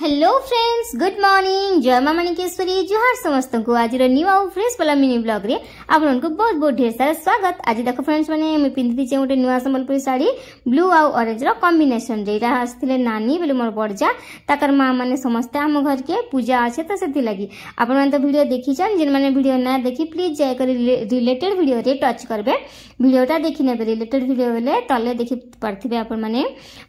Hello friends, good morning. जय मां माणिकेश्वरी। जोहार समस्त को आज न्यू आउ फ्रेश वाला मिनी ब्लॉग रे आप लोगन को बहुत बहुत ढेर सारा स्वागत। आज देखो फ्रेंड्स माने मैं पिंधि छे गोटे नुआ संबलपुरी साड़ी ब्लू आउ ऑरेंज रो कॉम्बिनेशन रे। एटा आस्थिले नानी बेले मोर बड़जा ताकर मां माने समस्त हम घर के पूजा আছে तो सेति लागि आपण मन तो वीडियो देखि छन। जिन माने वीडियो ना देखि प्लीज जाय कर रिलेटेड वीडियो रे टच करबे। वीडियोटा देखि नेबे। रिलेटेड वीडियो बेले तले देखि परथिबे आपण माने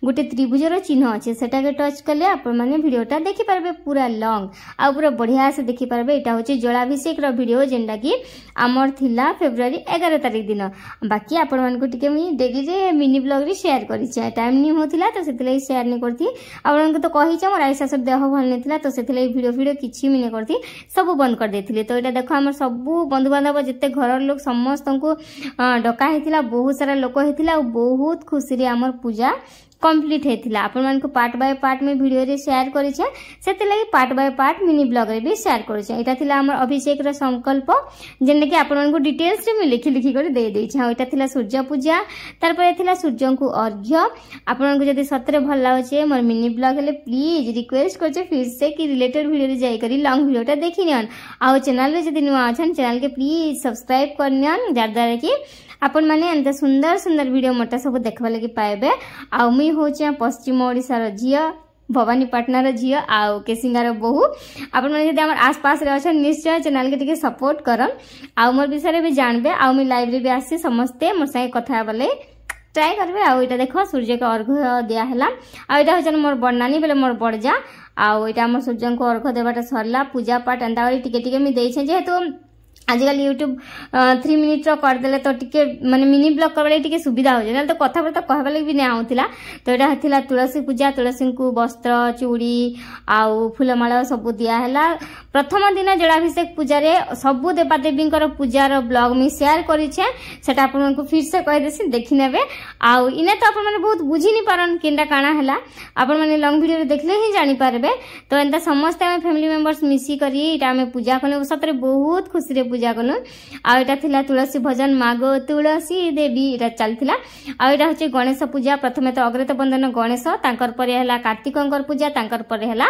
गोटे त्रिभुज रो चिन्ह আছে सेटा के टच करले आपण माने वीडियोटा देखि पारबे पूरा लॉन्ग आ पूरा बढ़िया से देखि पारबे। एटा होची जलाभिषेक रो वीडियो जेंडा की आमर थिला फेब्रुआरी 11 तारिख दिन। बाकी आपण मन को टिके मी डेली रे मिनी ब्लॉग रे शेयर करि छै। टाइम नि होथिला तो सेतले शेयर नि करथि। आपण को तो कहि छै मोर आइसा सब देह भल नेथिला तो सेतले वीडियो किछि मिने करथि सब बंद कर देथिले। तो एटा देखो हमर सब बंधु बांधव जते घर लोग समस्त को डका हेतिला। बहुत सारा लोक हेतिला। बहुत खुशी रे हमर पूजा कंप्लीट हेतिला। आपण मन को पार्ट बाय पार्ट में वीडियो रे शेयर करि छै। सेते लागि part by part mini blog रे भी शेयर करि छै। एटा थिला हमर अभिषेक रो संकल्प जेने कि आपण मन को डिटेल्स रे मी लिखि लिखि कर दे दै छै। एटा थिला सूर्य पूजा तार पर थिला सूर्य को अर्घ्य। आपण मन को जदी सतरे भल लागो छै मोर मिनी ब्लॉग ले प्लीज रिक्वेस्ट कर छै फिर से कि रिलेटेड वीडियो रे जाई करी लॉन्ग वीडियोटा देखि नियन। आ चैनल रे जदी नुआ अछन चैनल के प्लीज सब्सक्राइब कर नियन जार द्वारा कि आपण माने एंत सुंदर सुंदर वीडियो मोटा सब देखबा लागि पाएबे। आ मुई होचे पश्चिम ओडिसा रो झिया भवानीपाटना रो झिया आ केसिंगा रो बहु। आपण माने जदी हमर आसपास रे अछन निश्चय चैनल के टिके सपोर्ट करन। आ मोर विषय रे भी जानबे। आ मुई लाइव रे भी आसी समस्ते मोर संगे कथा बले ट्राई करबे। आ एटा देखो सूर्य के अर्घ्य दिया हला। आ एटा होचन मोर बड़नानी बेले मोर बड़जा। आ एटा हमर सूर्य को अर्घ्य देबाटा सरला पूजा पाठ एंता टिके टिके मी देइ छै। जेहेतु आजकल यूट्यूब 3 मिनिट रो कर देले तो टिके माने मिनी ब्लॉग करबा टिके सुविधा हो जे। तो कथा बर्ता कहबा लागि भी नै आउतिला। तो एटा हथिला तुलसी पूजा। तुलसी को वस्त्र चूड़ी आउ फूलमाला सब दिया हला। प्रथम दिन जलाभिषेक पूजा रे सब देवा देवी पूजा रो ब्लॉग में शेयर करि छै। सेटा आपन को फिर से कह देसी देखि नेबे। आउ इने तो आपन माने बहुत बुझी नि पारन केनटा काना हला। आपन माने लॉन्ग वीडियो रे देखले ही जानि पारबे। तो एंता समस्त हम फैमिली मेंबर्स मिसी करी एटा हम पूजा कनु। सतरे बहुत खुशी रे पूजा कनु। आ एटा थिला तुलसी भजन मागो तुलसी देवी एटा चलथिला। आ एटा होचे गणेश पूजा। प्रथमे तो अग्रत बंधन गणेश तांकर परे हला कार्तिकंकर पूजा तांकर परे हला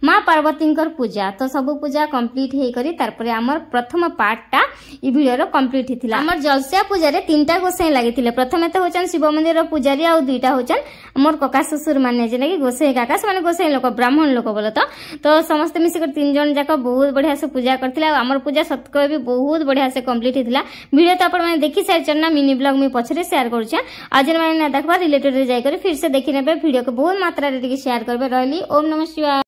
मां पार्वतींकर पूजा। तो सब पूजा कंप्लीट हे करी तार परे हमर प्रथम पार्टटा ई वीडियो रो कंप्लीट हिथिला। हमर जलसिया पूजा रे 3टा गोसाई लागिथिले। प्रथमे तो होचन शिव मंदिर रो पुजारी आ 2टा होचन हमर कका ससुर माने जेने कि गोसाई काका माने गोसाई लोक ब्राह्मण लोक बोलो। तो समस्त मिसी कर 3 जन जाका बहुत बढ़िया से पूजा करथिला। हमर पूजा सतको भी बहुत बढ़िया से कंप्लीट हिथिला। वीडियो तो आपण माने देखि साइड चन्ना मिनी ब्लॉग में पछरे शेयर करू छै। आज माने ना देखबा रिलेटेड रे जाय कर फिर से देखि नेबे। वीडियो को बहुत मात्रा रे शेयर करबे। रहली ओम नमः शिवाय।